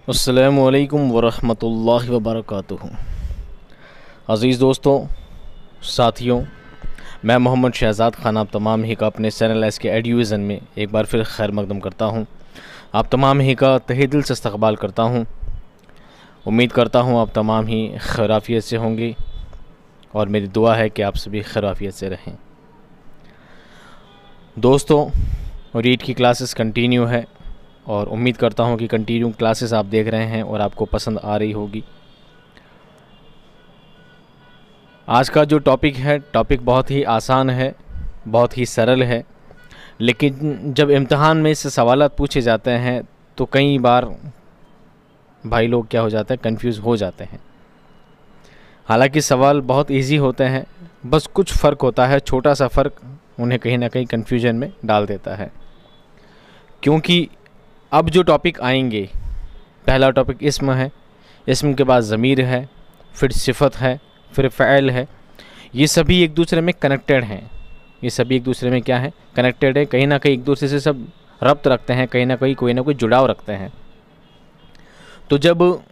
अस्सलामुअलैकुम वरहमतुल्लाहि वबरकातुहू। अज़ीज़ दोस्तों, साथियों, मैं मोहम्मद शहज़ाद ख़ान आप तमाम ही का अपने चैनल एस के एडुविज़न में एक बार फिर खैर मकदम करता हूँ। आप तमाम ही का तहे दिल से इस्तक़बाल करता हूँ। उम्मीद करता हूँ आप तमाम ही खैराफियत से होंगे और मेरी दुआ है कि आप सभी खैराफियत से रहें। दोस्तों, रीड की क्लासेस कंटिन्यू है और उम्मीद करता हूँ कि कंटिन्यू क्लासेस आप देख रहे हैं और आपको पसंद आ रही होगी। आज का जो टॉपिक बहुत ही आसान है, बहुत ही सरल है, लेकिन जब इम्तिहान में इससे सवालात पूछे जाते हैं तो कई बार भाई लोग क्या हो जाते हैं, कंफ्यूज हो जाते हैं। हालांकि सवाल बहुत इजी होते हैं, बस कुछ फ़र्क होता है, छोटा सा फ़र्क उन्हें कहीं ना कहीं कन्फ्यूजन में डाल देता है। क्योंकि अब जो टॉपिक आएंगे, पहला टॉपिक इस्म है, इस्म के बाद ज़मीर है, फिर सिफ़त है, फिर फ़ैल है। ये सभी एक दूसरे में कनेक्टेड हैं। ये सभी एक दूसरे में क्या है, कनेक्टेड है, कहीं ना कहीं एक दूसरे से सब रब्त रखते हैं, कहीं ना कहीं कोई ना कोई जुड़ाव रखते हैं। तो जब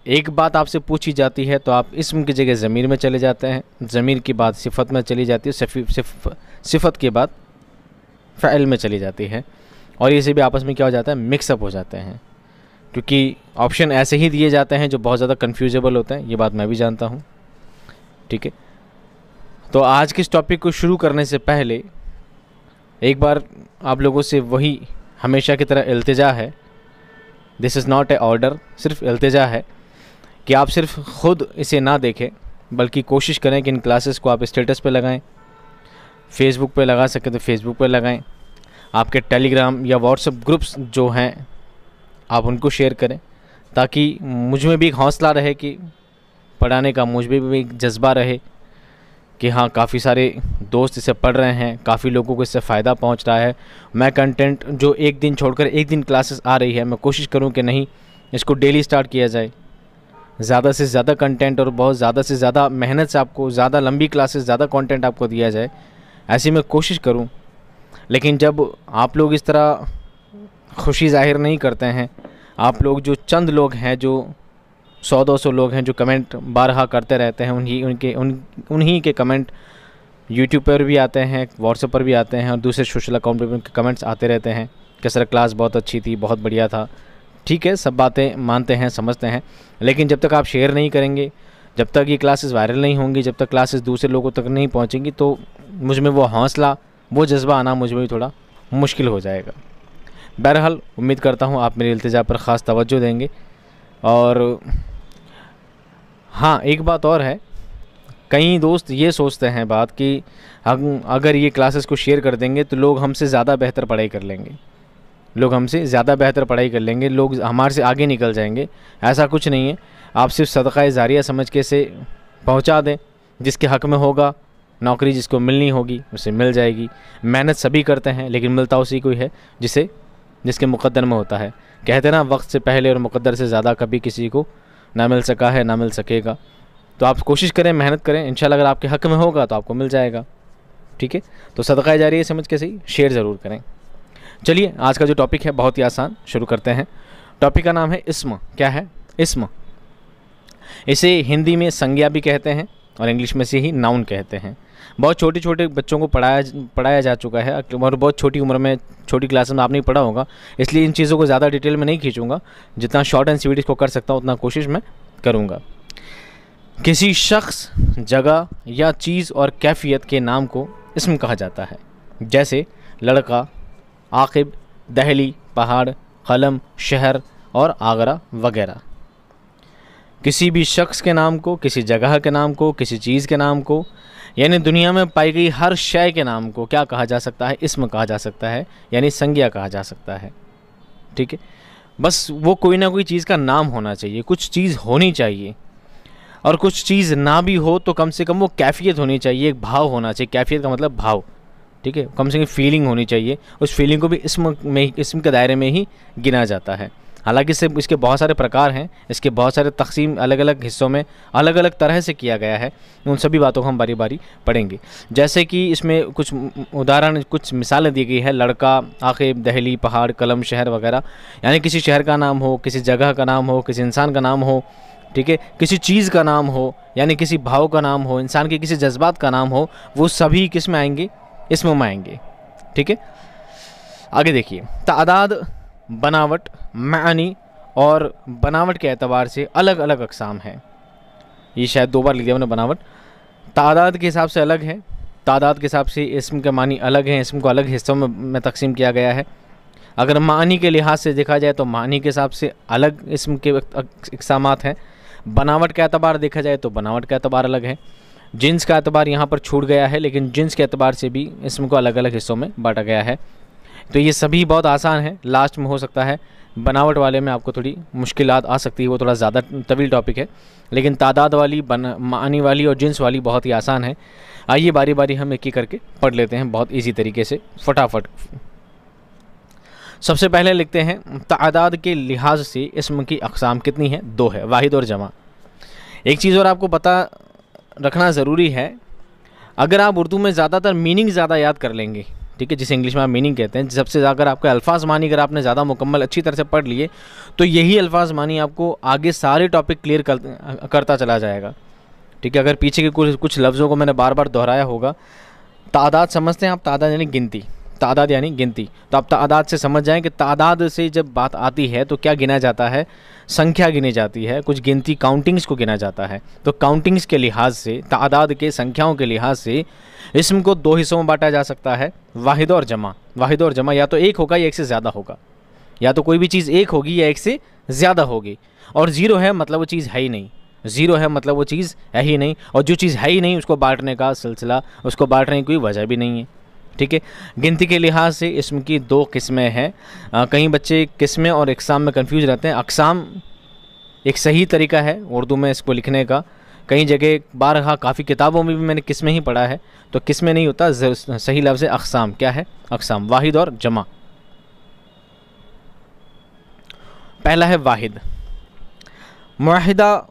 एक बात आपसे पूछी जाती है तो आप इस्म की जगह ज़मीर में चले जाते हैं, ज़मीर की बात सिफ़त में चली जाती है, सिफ़त के बाद फ़ैल में चली जाती है, और ये से भी आपस में क्या हो जाता है, मिक्सअप हो जाते हैं। क्योंकि ऑप्शन ऐसे ही दिए जाते हैं जो बहुत ज़्यादा कन्फ्यूजेबल होते हैं, ये बात मैं भी जानता हूँ। ठीक है, तो आज के इस टॉपिक को शुरू करने से पहले एक बार आप लोगों से वही हमेशा की तरह इल्तिजा है, this is not a order, सिर्फ इल्तिजा है कि आप सिर्फ ख़ुद इसे ना देखें, बल्कि कोशिश करें कि इन क्लासेस को आप स्टेटस पे लगाएं, फेसबुक पे लगा सकें तो फेसबुक पे लगाएं, आपके टेलीग्राम या व्हाट्सएप ग्रुप्स जो हैं आप उनको शेयर करें, ताकि मुझ में भी एक हौसला रहे कि पढ़ाने का, मुझ में भी एक जज्बा रहे कि हाँ, काफ़ी सारे दोस्त इसे पढ़ रहे हैं, काफ़ी लोगों को इससे फ़ायदा पहुंच रहा है। मैं कंटेंट जो एक दिन छोड़कर एक दिन क्लासेस आ रही है, मैं कोशिश करूं कि नहीं, इसको डेली स्टार्ट किया जाए, ज़्यादा से ज़्यादा कंटेंट और बहुत ज़्यादा से ज़्यादा मेहनत से आपको ज़्यादा लंबी क्लासेस, ज़्यादा कंटेंट आपको दिया जाए, ऐसी मैं कोशिश करूं। लेकिन जब आप लोग इस तरह खुशी ज़ाहिर नहीं करते हैं, आप लोग जो चंद लोग हैं, जो 100-200 लोग हैं जो कमेंट बारहा करते रहते हैं, उन्हीं के कमेंट यूट्यूब पर भी आते हैं, व्हाट्सएप पर भी आते हैं, और दूसरे सोशल अकाउंट पर भी उनके कमेंट्स आते रहते हैं कि सर क्लास बहुत अच्छी थी, बहुत बढ़िया था। ठीक है, सब बातें मानते हैं, समझते हैं, लेकिन जब तक आप शेयर नहीं करेंगे, जब तक ये क्लासेस वायरल नहीं होंगी, जब तक क्लासेस दूसरे लोगों तक नहीं पहुँचेंगी, तो मुझ में वो हौसला, वो जज्बा आना मुझ में भी थोड़ा मुश्किल हो जाएगा। बहरहाल उम्मीद करता हूँ आप मेरी इल्तिजा पर ख़ास तवज्जो देंगे। और हाँ, एक बात और है, कई दोस्त ये सोचते हैं बात कि अगर ये क्लासेस को शेयर कर देंगे तो लोग हमसे ज़्यादा बेहतर पढ़ाई कर लेंगे, लोग हमारे से आगे निकल जाएंगे। ऐसा कुछ नहीं है, आप सिर्फ सदक़ा जारिया समझ के से पहुँचा दें, जिसके हक़ में होगा, नौकरी जिसको मिलनी होगी उसे मिल जाएगी। मेहनत सभी करते हैं, लेकिन मिलता उसी को है जिसके मुक़द्दर में होता है। कहते ना, वक्त से पहले और मुक़द्दर से ज़्यादा कभी किसी को ना मिल सका है, ना मिल सकेगा। तो आप कोशिश करें, मेहनत करें, इंशाल्लाह अगर आपके हक़ में होगा तो आपको मिल जाएगा। ठीक है, तो सदक़ा जारिया समझ के सही शेयर ज़रूर करें। चलिए, आज का जो टॉपिक है बहुत ही आसान, शुरू करते हैं। टॉपिक का नाम है इस्म। क्या है इस्म? इसे हिंदी में संज्ञा भी कहते हैं और इंग्लिश में से ही नाउन कहते हैं। बहुत छोटे छोटे बच्चों को पढ़ाया जा चुका है, और बहुत छोटी उम्र में, छोटी क्लास में आपने पढ़ा होगा, इसलिए इन चीज़ों को ज़्यादा डिटेल में नहीं खींचूंगा। जितना शॉर्ट एंड स्वीट इसको कर सकता हूँ उतना कोशिश मैं करूँगा। किसी शख्स, जगह या चीज़ और कैफियत के नाम को इस्म कहा जाता है, जैसे लड़का, आकिब, दहली, पहाड़, कलम, शहर और आगरा वगैरह। किसी भी शख्स के नाम को, किसी जगह के नाम को, किसी चीज़ के नाम को, यानी दुनिया में पाई गई हर शय के नाम को क्या कहा जा सकता है? इस्म कहा जा सकता है, यानी संज्ञा कहा जा सकता है। ठीक है, बस वो कोई ना कोई चीज़ का नाम होना चाहिए, कुछ चीज़ होनी चाहिए, और कुछ चीज़ ना भी हो तो कम से कम वो कैफियत होनी चाहिए, एक भाव होना चाहिए। कैफियत का मतलब भाव, ठीक है, कम से कम फीलिंग होनी चाहिए। उस फीलिंग को भी इस्म के दायरे में ही गिना जाता है। हालांकि इसके बहुत सारे प्रकार हैं, इसके बहुत सारे तकसीम अलग अलग हिस्सों में अलग अलग तरह से किया गया है। उन सभी बातों को हम बारी बारी पढ़ेंगे। जैसे कि इसमें कुछ उदाहरण, कुछ मिसालें दी गई है। लड़का, आखिब, दहली, पहाड़, कलम, शहर वगैरह, यानी किसी शहर का नाम हो, किसी जगह का नाम हो, किसी इंसान का नाम हो, ठीक है, किसी चीज़ का नाम हो, यानी किसी भाव का नाम हो, इंसान के किसी जज्बात का नाम हो, वो सभी किस में आएंगे? इसमें आएंगे। ठीक है, आगे देखिए। तादाद, बनावट, मानी और बनावट के एतबार से अलग अलग अक़साम हैं। ये शायद 2 बार लिख दिया मैंने बनावट। तादाद के हिसाब से अलग है, तादाद के हिसाब से इसम के मानी अलग हैं, इसम को अलग हिस्सों में तकसीम किया गया है। अगर मानी के लिहाज से देखा जाए तो मानी के हिसाब से अलग इसम के अक़सामात हैं। बनावट का एतबार देखा जाए तो बनावट का एतबार अलग है। जिन्स का एतबार यहाँ पर छूट गया है, लेकिन जिन्स के एतबार से भी इसम को अलग अलग हिस्सों में बांटा गया है। तो ये सभी बहुत आसान है। लास्ट में हो सकता है बनावट वाले में आपको थोड़ी मुश्किलात आ सकती है, वो थोड़ा ज़्यादा तवील टॉपिक है, लेकिन तादाद वाली, मानी वाली और जिन्स वाली बहुत ही आसान है। आइए बारी बारी हम एक एक करके पढ़ लेते हैं बहुत ईजी तरीके से, फटाफट। सबसे पहले लिखते हैं, तादाद के लिहाज से इसम की अक़साम कितनी है? 2 है, वाहिद और जमा। एक चीज़ और आपको पता रखना ज़रूरी है, अगर आप उर्दू में ज़्यादातर मीनिंग ज़्यादा याद कर लेंगे, ठीक है, जिसे इंग्लिश में आप मीनिंग कहते हैं, सबसे अगर आपके अल्फाज मानी अगर आपने ज़्यादा मुकम्मल अच्छी तरह से पढ़ लिए, तो यही अल्फाज मानी आपको आगे सारे टॉपिक क्लियर करता चला जाएगा। ठीक है, अगर पीछे के कुछ लफ्ज़ों को मैंने बार बार दोहराया होगा। तादाद समझते हैं आप? तादाद यानी गिनती, तादाद यानी गिनती। तो आप तादाद से समझ जाएं कि तादाद से जब बात आती है तो क्या गिना जाता है? संख्या गिनी जाती है, कुछ गिनती, काउंटिंग्स को गिना जाता है। तो काउंटिंग्स के लिहाज से, तादाद के संख्याओं के लिहाज से इसम को 2 हिस्सों में बांटा जा सकता है, वाहिद और जमा। वाहिद और जमा या तो एक होगा या एक से ज़्यादा होगा, या तो कोई भी चीज़ एक होगी या एक से ज़्यादा होगी। और ज़ीरो है मतलब वो चीज़ है ही नहीं, ज़ीरो है मतलब वो चीज़ है ही नहीं, और जो चीज़ है ही नहीं उसको बांटने का सिलसिला, उसको बांटने की कोई वजह भी नहीं है। ठीक है, गिनती के लिहाज से इसम की 2 किस्में हैं। कई बच्चे किस्में और इकसाम में कंफ्यूज रहते हैं। अक़साम एक सही तरीका है उर्दू में इसको लिखने का। कई जगह बारहा काफ़ी किताबों में भी मैंने किस्में ही पढ़ा है, तो किस्में नहीं होता, सही लफ्ज़ है अक़साम। क्या है? अक़साम, वाहिद और जमा। पहला है वाहिद। मुआहिदा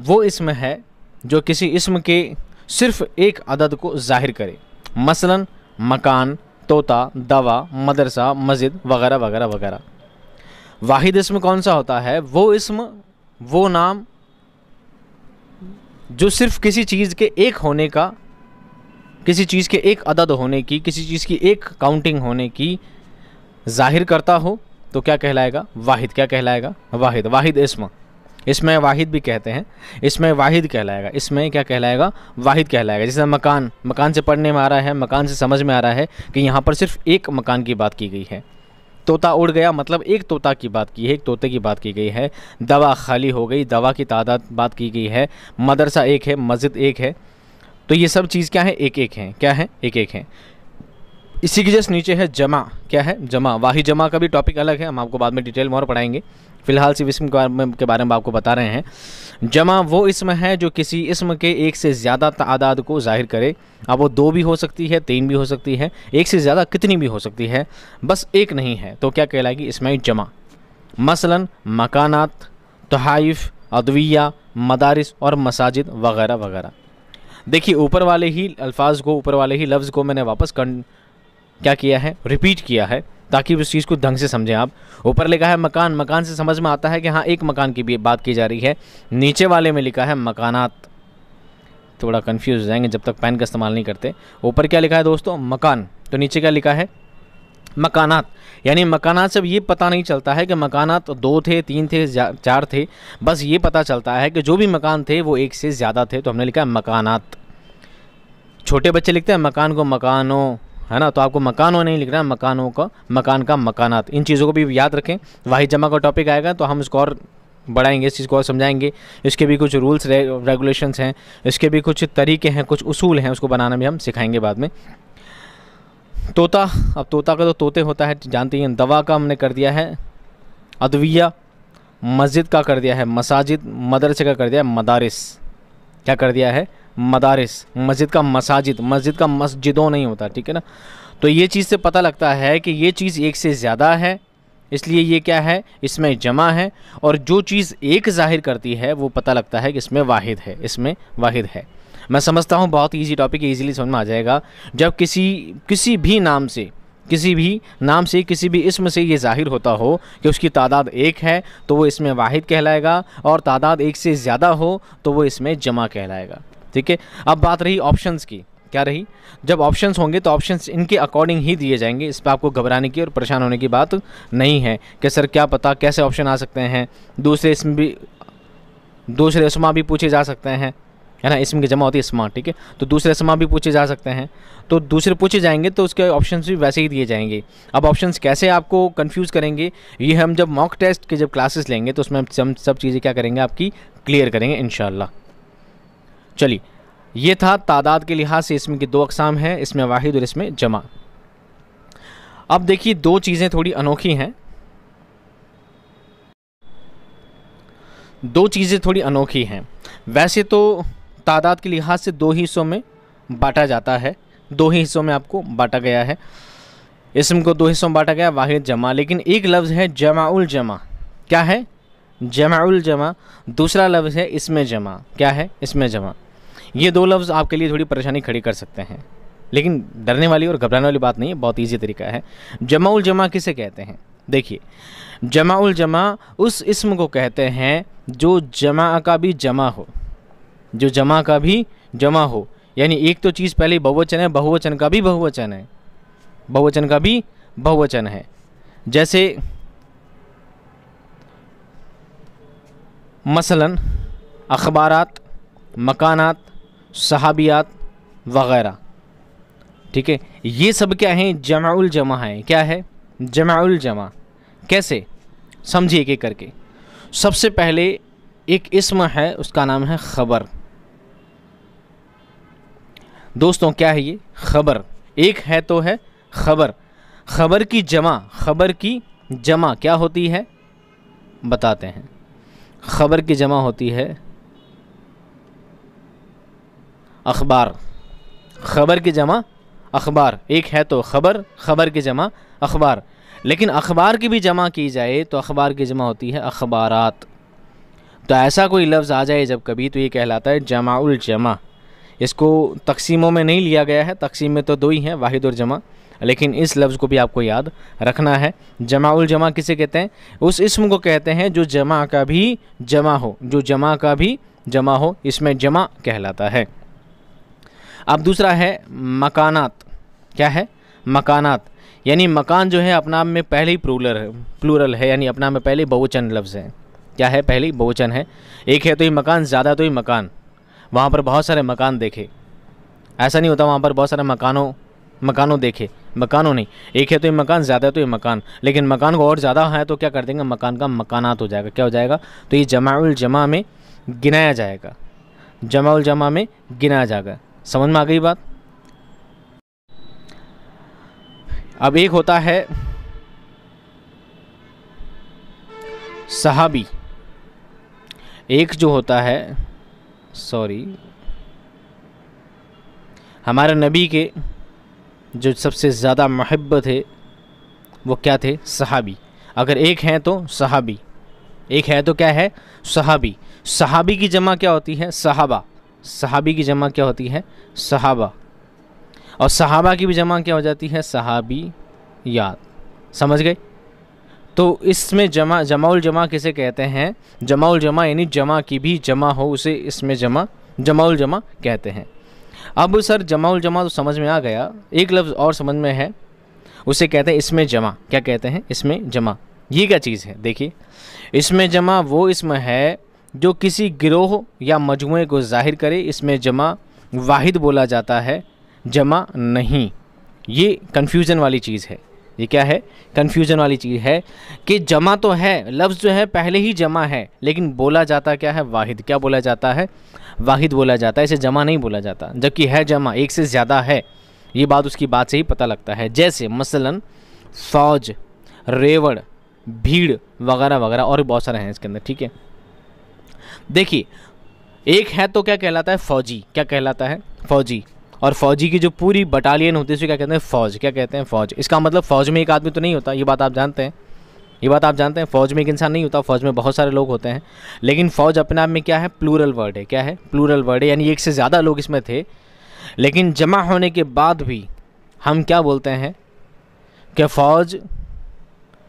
वो इसम है जो किसी इसम के सिर्फ़ एक अदद को ज़ाहिर करे, मसलन मकान, तोता, दवा, मदरसा, मस्जिद वगैरह वगैरह वगैरह। वाहिद इसम कौन सा होता है? वो इसम, वो नाम जो सिर्फ किसी चीज़ के एक होने का, किसी चीज़ के एक अदद होने की, किसी चीज़ की एक काउंटिंग होने की ज़ाहिर करता हो, तो क्या कहलाएगा? वाहिद। क्या कहलाएगा? वाहिद। वाहिद इसम, इसमें वाहिद भी कहते हैं, इसमें वाहिद कहलाएगा। इसमें क्या कहलाएगा? वाहिद कहलाएगा। जैसे मकान, मकान से पढ़ने में आ रहा है, मकान से समझ में आ रहा है कि यहाँ पर सिर्फ एक मकान की बात की गई है। तोता उड़ गया मतलब एक तोता की बात की है, एक तोते की बात की गई है। दवा खाली हो गई, दवा की तादाद बात की गई है। मदरसा एक है, मस्जिद एक है। तो ये सब चीज़ क्या है? एक एक हैं। क्या है? एक एक हैं। इसी के जस्ट नीचे है जमा। क्या है? जमा। वाहिद जमा का भी टॉपिक अलग है, हम आपको बाद में डिटेल में और पढ़ाएंगे। फ़िलहाल सिर्फ इसम के बारे में आपको बता रहे हैं। जमा वो इसम है जो किसी इसम के एक से ज़्यादा तादाद को ज़ाहिर करे। अब वो 2 भी हो सकती है, 3 भी हो सकती है, एक से ज़्यादा कितनी भी हो सकती है, बस एक नहीं है, तो क्या कहलाएगी? इसमें जमा। मसलन मकानात, तोहाइफ, अदविया, मदारिस और मसाजिद वगैरह वगैरह। देखिए ऊपर वाले ही अल्फाज को, ऊपर वाले ही लफ्ज़ को मैंने वापस क्या किया है? रिपीट किया है, ताकि उस चीज़ को ढंग से समझें आप। ऊपर लिखा है मकान, मकान से समझ में आता है कि हाँ एक मकान की भी बात की जा रही है। नीचे वाले में लिखा है मकानात, थोड़ा कंफ्यूज हो जाएंगे जब तक पेन का इस्तेमाल नहीं करते। ऊपर क्या लिखा है दोस्तों? मकान, तो नीचे क्या लिखा है? मकानात। यानी मकानात से ये पता नहीं चलता है कि मकानात 2 थे, 3 थे, 4 थे, बस ये पता चलता है कि जो भी मकान थे वो एक से ज़्यादा थे, तो हमने लिखा है मकानात। छोटे बच्चे लिखते हैं मकान को मकानों, है ना, तो आपको मकानों नहीं लिखना है, मकानों का, मकान का मकानात। इन चीज़ों को भी याद रखें। वाहिद जमा का टॉपिक आएगा तो हम इसको और बढ़ाएंगे, इस चीज़ को और समझाएंगे। इसके भी कुछ रूल्स रेगुलेशंस हैं, इसके भी कुछ तरीके हैं, कुछ उसूल हैं, उसको बनाना भी हम सिखाएंगे बाद में। तोता, अब तोता का तो तोते होता है, जानते हैं। दवा का हमने कर दिया है अदविया, मस्जिद का कर दिया है मसाजिद, मदरसे का कर दिया है मदारिस। क्या कर दिया है? मदारिस। मस्जिद का मसाजिद, मस्जिद का मस्जिदों नहीं होता, ठीक है ना। तो ये चीज़ से पता लगता है कि ये चीज़ एक से ज़्यादा है इसलिए ये क्या है, इसमें जमा है। और जो चीज़ एक ज़ाहिर करती है वो पता लगता है कि इसमें वाहिद है, इसमें वाहिद है। मैं समझता हूँ बहुत ईजी टॉपिक है, ईजिली समझ में आ जाएगा। जब किसी भी नाम से किसी भी इसम से ये ज़ाहिर होता हो कि उसकी तादाद एक है तो वो इसमें वाहिद कहलाएगा, और तादाद एक से ज़्यादा हो तो वो इसमें जमा कहलाएगा। ठीक है, अब बात रही ऑप्शंस की। क्या रही, जब ऑप्शंस होंगे तो ऑप्शंस इनके अकॉर्डिंग ही दिए जाएंगे। इस पर आपको घबराने की और परेशान होने की बात नहीं है कि सर क्या पता कैसे ऑप्शन आ सकते हैं। दूसरे इसमा भी पूछे जा सकते हैं, है ना, इसम की जमा होती है इसमा। ठीक है, तो दूसरे इसमा भी पूछे जा सकते हैं, तो दूसरे पूछे जाएंगे तो उसके ऑप्शंस भी वैसे ही दिए जाएंगे। अब ऑप्शंस कैसे आपको कंफ्यूज करेंगे, ये हम जब मॉक टेस्ट के जब क्लासेस लेंगे तो उसमें हम सब चीज़ें क्या करेंगे, आपकी क्लियर करेंगे इंशाल्लाह। चलिए, ये था तादाद के लिहाज से इसमें की दो अक़साम हैं, इसमें वाहिद और इसमें जमा। अब देखिए दो चीज़ें थोड़ी अनोखी हैं, दो चीज़ें थोड़ी अनोखी हैं। वैसे तो तादाद के लिहाज से दो ही हिस्सों में बांटा जाता है, दो ही हिस्सों में आपको बांटा गया है, इसम को दो हिस्सों में बांटा गया, वाहिद जमा। लेकिन एक लफ्ज़ है जमाउल जमा। क्या है, जमाउल जमा। दूसरा लफ्ज़ है इसमें जमा। क्या है, इसमें जमा। ये दो लफ्ज़ आपके लिए थोड़ी परेशानी खड़ी कर सकते हैं, लेकिन डरने वाली और घबराने वाली बात नहीं है, बहुत ईजी तरीका है। जमाउल जमा किसे कहते हैं, देखिए, जमाउल जमा उस इस्म को कहते हैं जो जमा का भी जमा हो, जो जमा का भी जमा हो। यानी एक तो चीज़ पहले बहुवचन है, बहुवचन का भी बहुवचन है, बहुवचन का भी बहुवचन है। जैसे मसलन अखबारात, मकानात, सहाबियात वग़ैरह। ठीक है, ये सब क्या हैं, जमाउल जमा है। क्या है, जमाउल जमा। कैसे, समझिए एक एक करके। सबसे पहले एक इस्म है, उसका नाम है ख़बर। दोस्तों क्या है ये, ख़बर। एक है तो है ख़बर। ख़बर की जमा, ख़बर की जमा क्या होती है बताते हैं। ख़बर की जमा होती है अखबार। ख़बर की जमा अखबार। एक है तो ख़बर, ख़बर की जमा अखबार। लेकिन अखबार की भी जमा की जाए तो अखबार की जमा होती है अखबारात। तो ऐसा कोई लफ्ज़ आ जाए जब कभी, तो ये कहलाता है जमाउल जमा। इसको तकसीमों में नहीं लिया गया है, तकसीम में तो दो ही हैं, वाहिद और जमा, लेकिन इस लफ्ज़ को भी आपको याद रखना है। जमाउल जमा किसे कहते हैं, उस इस्म को कहते हैं जो जमा का भी जमा हो, जो जमा का भी जमा हो, इसमें जमा कहलाता है। अब दूसरा है मकानात। क्या है, मकानात। यानी मकान जो है अपना आप में पहले ही प्लूरल है, यानी अपना में पहले बहुवचन लफ्ज़ है। क्या है, पहले ही बहुवचन है। एक है तो ही मकान, ज़्यादा तो ही मकान। वहाँ पर बहुत सारे मकान देखे, ऐसा नहीं होता वहाँ पर बहुत सारे मकानों देखे, मकानों नहीं। एक है तो ये मकान, ज़्यादा तो ये मकान। लेकिन मकान को और ज़्यादा है तो क्या कर देंगे, मकान का मकानात हो जाएगा। क्या हो जाएगा, तो ये जमाउल जमा में गिनाया जाएगा, जमाउल जमा में गिनाया जाएगा। समझ में आ गई बात। अब एक होता है सहाबी, एक जो होता है, हमारे नबी के जो सबसे ज़्यादा महब्बत है वो क्या थे, सहाबी। अगर एक हैं तो सहाबी, एक है तो क्या है, सहाबी। सहाबी की जमा क्या होती है, सहाबा। सहाबी की जमा क्या होती है, सहाबा। और सहाबा की भी जमा क्या हो जाती है, सहाबी याद। समझ गए। तो इसमें जमाउल जमा किसे कहते हैं, जमाउल जमा यानी जमा की भी जमा हो उसे इसमें जमाउल जमा कहते हैं। अब सर जमाउल जमा तो समझ में आ गया, एक लफ्ज़ और समझ में है, उसे कहते हैं इसमें जमा। क्या कहते हैं, इसमें जमा। ये क्या चीज़ है, देखिए, इसमें जमा वो इसम है जो किसी गिरोह या मजमूए को ज़ाहिर करे। इसमें जमा वाहिद बोला जाता है, जमा नहीं। ये कन्फ्यूज़न वाली चीज़ है। ये क्या है, कन्फ्यूज़न वाली चीज़ है कि जमा तो है, लफ्ज़ जो है पहले ही जमा है, लेकिन बोला जाता क्या है, वाहिद। क्या बोला जाता है, वाहिद बोला जाता है, इसे जमा नहीं बोला जाता। जबकि है जमा, एक से ज़्यादा है। ये बात उसकी बात से ही पता लगता है। जैसे मसलन फ़ौज, रेवड़, भीड़ वगैरह वगैरह, और बहुत सारे हैं इसके अंदर। ठीक है, देखिए, एक है तो क्या कहलाता है, फ़ौजी। क्या कहलाता है, फ़ौजी। और फ़ौजी की जो पूरी बटालियन होती है उसे क्या कहते हैं, फ़ौज। क्या कहते हैं, फ़ौज। इसका मतलब फ़ौज में एक आदमी तो नहीं होता, ये बात आप जानते हैं। ये बात आप जानते हैं। फ़ौज में एक इंसान नहीं होता, फ़ौज में बहुत सारे लोग होते हैं, लेकिन फ़ौज अपने आप में क्या है, प्लूरल वर्ड है। क्या है, प्लूरल वर्ड है, यानी एक से ज़्यादा लोग इसमें थे। लेकिन जमा होने के बाद भी हम क्या बोलते हैं कि फ़ौज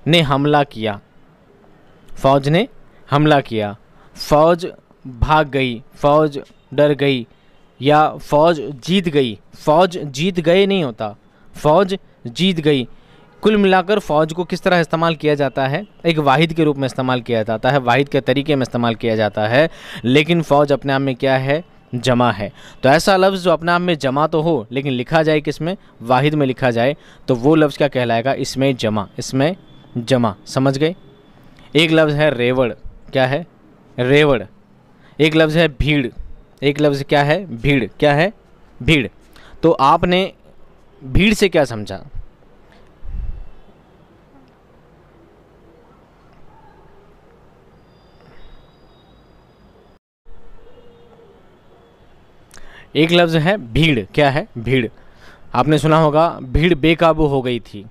ने हमला किया, फ़ौज ने हमला किया, फ़ौज भाग गई, फ़ौज डर गई, या फ़ौज जीत गई। फ़ौज जीत गए नहीं होता, फ़ौज जीत गई। कुल मिलाकर फ़ौज को किस तरह इस्तेमाल किया जाता है, एक वाहिद के रूप में इस्तेमाल किया जाता है, वाहिद के तरीके में इस्तेमाल किया जाता है। लेकिन फ़ौज अपने आप में क्या है, जमा है। तो ऐसा लफ्ज़ जो अपने आप में जमा तो हो लेकिन लिखा जाए किस में, वाहिद में लिखा जाए, तो वो लफ्ज़ क्या कहलाएगा, इसमें जमा, इसमें जमा। समझ गए। एक लफ्ज़ है रेवड़, क्या है, रेवड़। एक लफ्ज़ है भीड़, एक लफ्ज़ क्या है, भीड़, क्या है, भीड़। तो आपने भीड़ से क्या समझा, एक लफ्ज़ है भीड़, क्या है, भीड़। आपने सुना होगा भीड़ बेकाबू हो गई थी,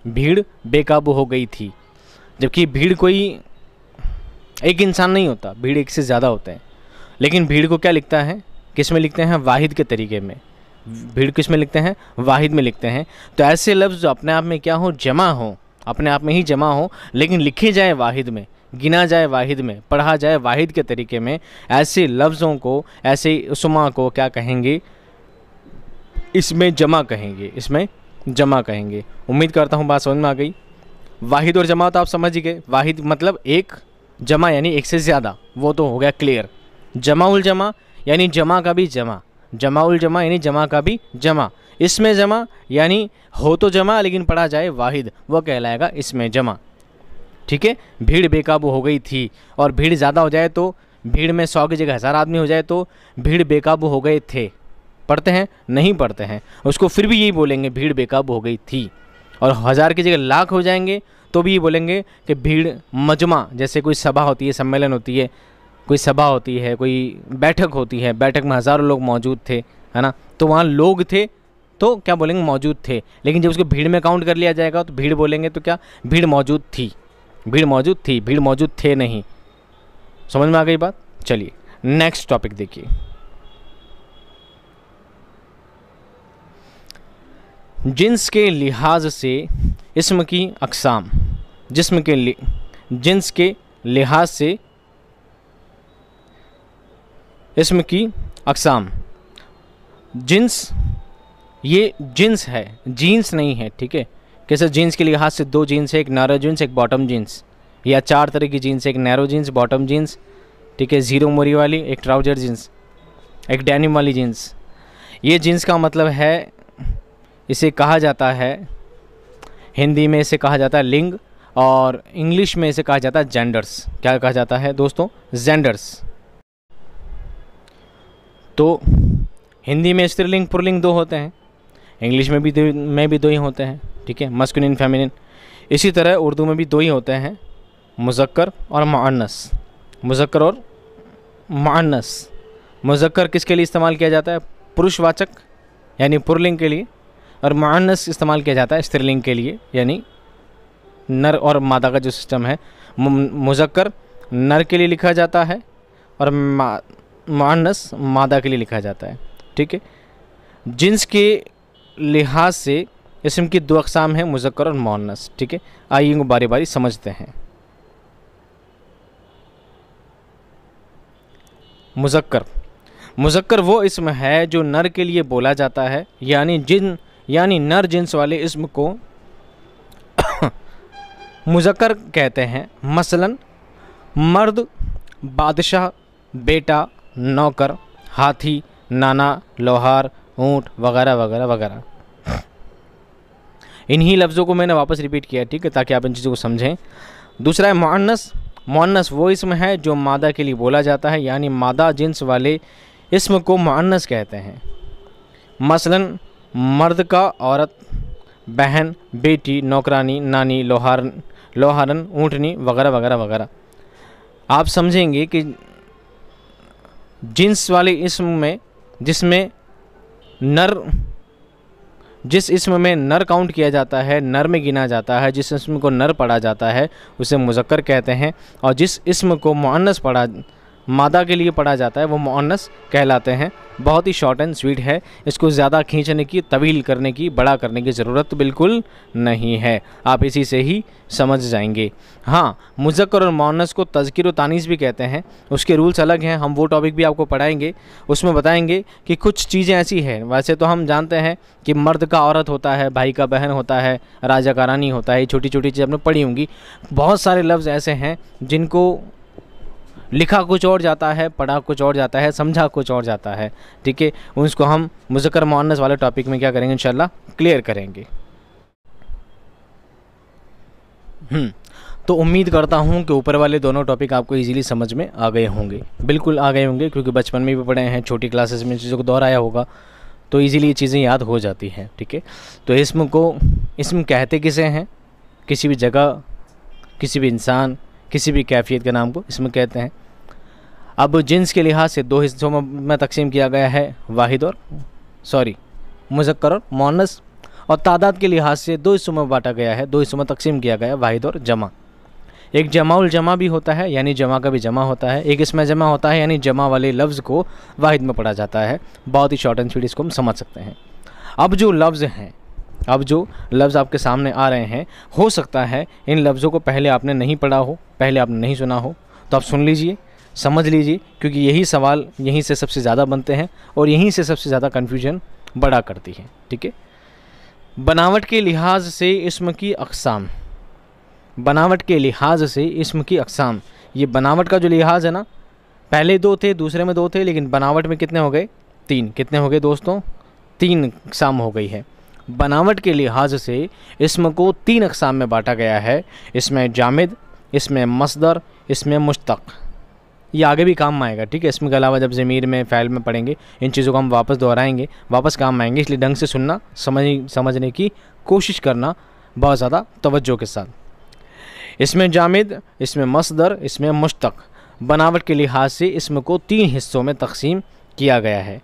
भीड़ बेकाबू हो गई थी। जबकि भीड़ कोई एक इंसान नहीं होता, भीड़ एक से ज़्यादा होते हैं। लेकिन भीड़ को क्या लिखता है, किस में लिखते हैं, वाहिद के तरीके में। भीड़ किस में लिखते हैं, वाहिद में लिखते हैं। तो ऐसे लफ्ज़ जो अपने आप में क्या हो, जमा हो, अपने आप में ही जमा हो, लेकिन लिखे जाए वाहिद में, गिना जाए वाहिद में, पढ़ा जाए वाहिद के तरीके में, ऐसे लफ्ज़ों को, ऐसे उसमा को क्या कहेंगे, इसमें जमा कहेंगे, इसमें जमा कहेंगे। उम्मीद करता हूँ बात समझ में आ गई। वाहिद और जमा तो आप समझ ही गए। वाहिद मतलब एक, जमा यानी एक से ज़्यादा, वो तो हो गया क्लियर। जमा उल जमा यानी जमा का भी जमा, जमा उल जमा यानी जमा का भी जमा। इसमें जमा यानी हो तो जमा लेकिन पढ़ा जाए वाहिद, वो कहलाएगा इसमें जमा। ठीक है। भीड़ बेकाबू हो गई थी, और भीड़ ज़्यादा हो जाए तो, भीड़ में 100 की जगह 1000 आदमी हो जाए तो भीड़ बेकाबू हो गए थे। पढ़ते हैं, नहीं पढ़ते हैं, उसको फिर भी यही बोलेंगे भीड़ बेकाबू हो गई थी। और 1000 की जगह लाख हो जाएंगे तो भी ये बोलेंगे कि भीड़ मजमा, जैसे कोई सभा होती है, सम्मेलन होती है, कोई सभा होती है, कोई बैठक होती है, बैठक में हज़ारों लोग मौजूद थे, है ना, तो वहाँ लोग थे तो क्या बोलेंगे, मौजूद थे। लेकिन जब उसको भीड़ में काउंट कर लिया जाएगा तो भीड़ बोलेंगे तो क्या, भीड़ मौजूद थी, भीड़ मौजूद थी, भीड़ मौजूद थे नहीं। समझ में आ गई बात। चलिए नेक्स्ट टॉपिक देखिए। जिन्स के लिहाज से इस्म की अक़साम, जिस्म के जिन्स के लिहाज से इस्म की अक़साम। जिन्स, ये जिन्स है, जीन्स नहीं है। ठीक है। कैसे, जीन्स के लिहाज से 2 जीन्स है, एक नैरो जीन्स, एक बॉटम जीन्स, या 4 तरह की जीन्स है, एक नैरो जीन्स, बॉटम जीन्स, ठीक है, ज़ीरो मोरी वाली, एक ट्राउजर जीन्स, एक डेनिम वाली जीन्स। ये जीन्स का मतलब है, इसे कहा जाता है, हिंदी में इसे कहा जाता है लिंग, और इंग्लिश में इसे कहा जाता है जेंडर्स। क्या कहा जाता है दोस्तों, जेंडर्स। तो हिंदी में स्त्रीलिंग पुल्लिंग 2 होते हैं, इंग्लिश में भी 2 ही होते हैं। ठीक है, मस्कुलिन फेमिनिन। इसी तरह उर्दू में भी 2 ही होते हैं, मुज़क्कर और मुअन्नस। मुज़क्कर और मुअन्नस। मुज़क्कर किसके लिए इस्तेमाल किया जाता है, पुरुषवाचक यानी पुल्लिंग के लिए, और मुअन्नस इस्तेमाल किया जाता है स्त्रीलिंग के लिए, यानी नर और मादा का जो सिस्टम है। मुज़क्कर नर के लिए लिखा जाता है और मुअन्नस मादा के लिए लिखा जाता है। ठीक है। जिन्स के लिहाज से इस्म की 2 अक़साम हैं, मुज़क्कर और मुअन्नस। ठीक है। आइए इनको बारी बारी समझते हैं। मुज़क्कर, मुज़क्कर वो इस्म है जो नर के लिए बोला जाता है, यानी नर जिन्स वाले इस्म को मुज़क्कर कहते हैं। मसलन मर्द, बादशाह, बेटा, नौकर, हाथी, नाना, लोहार, ऊँट वगैरह वगैरह वगैरह। इन्हीं लफ्ज़ों को मैंने वापस रिपीट किया, ठीक है, ताकि आप इन चीज़ों को समझें। दूसरा है मुअन्नस। मुअन्नस वो इस्म है जो मादा के लिए बोला जाता है, यानी मादा जिन्स वाले इस्म को मुअन्नस कहते हैं। मसलन मर्द का औरत, बहन, बेटी, नौकरानी, नानी, लोहारन, ऊँटनी वगैरह वगैरह वगैरह। आप समझेंगे कि जिन्स वाले इस्म में, जिसमें नर जिस इसम में नर काउंट किया जाता है, नर में गिना जाता है, जिस इसम को नर पढ़ा जाता है उसे मुज़क्कर कहते हैं, और जिस इसम को मुअन्नस पढ़ा मादा के लिए पढ़ा जाता है वो मुअन्नस कहलाते हैं। बहुत ही शॉर्ट एंड स्वीट है, इसको ज़्यादा खींचने की, तवील करने की, बड़ा करने की ज़रूरत बिल्कुल नहीं है, आप इसी से ही समझ जाएंगे। हाँ, मुज़क्कर और मुअन्नस को तज़कीर व तानीस भी कहते हैं, उसके रूल्स अलग हैं, हम वो टॉपिक भी आपको पढ़ाएंगे, उसमें बताएंगे कि कुछ चीज़ें ऐसी हैं। वैसे तो हम जानते हैं कि मर्द का औरत होता है, भाई का बहन होता है, राजा का रानी होता है, ये छोटी छोटी चीज़ें आपने पढ़ी होंगी। बहुत सारे लफ्ज़ ऐसे हैं जिनको लिखा कुछ और जाता है, पढ़ा कुछ और जाता है, समझा कुछ और जाता है, ठीक है। उसको हम मुज़क्कर मुअन्नस वाले टॉपिक में क्या करेंगे, इंशाल्लाह क्लियर करेंगे। तो उम्मीद करता हूँ कि ऊपर वाले दोनों टॉपिक आपको इजीली समझ में आ गए होंगे, बिल्कुल आ गए होंगे, क्योंकि बचपन में भी पढ़े हैं, छोटी क्लासेस में चीज़ों को दोहराया होगा, तो इजीली ये चीज़ें याद हो जाती हैं, ठीक है। तो इसम कहते किसे हैं, किसी भी जगह, किसी भी इंसान, किसी भी कैफियत के नाम को इसमें कहते हैं। अब जिन्स के लिहाज से दो हिस्सों में तकसीम किया गया है, मुज़क्कर और मुअन्नस, और तादाद के लिहाज से दो हिस्सों में बांटा गया है, दो हिस्सों में तकसीम किया गया है, वाहिद और जमा। एक जमाउल जमा भी होता है, यानी जमा का भी जमा होता है, एक इसमें जमा होता है, यानी जमा वाले लफ्ज़ को वाहिद में पढ़ा जाता है। बहुत ही शॉर्ट एंड स्वीट इसको हम समझ सकते हैं। अब जो लफ्ज़ आपके सामने आ रहे हैं, हो सकता है इन लफ्ज़ों को पहले आपने नहीं पढ़ा हो, पहले आपने नहीं सुना हो, तो आप सुन लीजिए, समझ लीजिए, क्योंकि यही सवाल यहीं से सबसे ज़्यादा बनते हैं और यहीं से सबसे ज़्यादा कन्फ्यूजन बड़ा करती है, ठीक है। बनावट के लिहाज से इस्म की अक़साम, बनावट के लिहाज से इस्म की अक़साम, ये बनावट का जो लिहाज है ना, पहले दो थे, दूसरे में दो थे, लेकिन बनावट में कितने हो गए, तीन। कितने हो गए दोस्तों, तीन अक़साम हो गई है। बनावट के लिहाज से इस्म को तीन अक़साम में बांटा गया है, इसमें जामिद, इसमें मस्दर, इसमें मुश्तक़। ये आगे भी काम आएगा, ठीक है। इसमें के अलावा जब ज़मीर में, फ़ैल में पढ़ेंगे, इन चीज़ों को हम वापस दोहराएंगे, वापस काम आएंगे, इसलिए ढंग से सुनना, समझने की कोशिश करना बहुत ज़्यादा तवज्जो के साथ। इसमें जामिद, इसमें मस्दर, इसमें मुश्तक़। बनावट के लिहाज से इस्म को तीन हिस्सों में तकसीम किया गया है।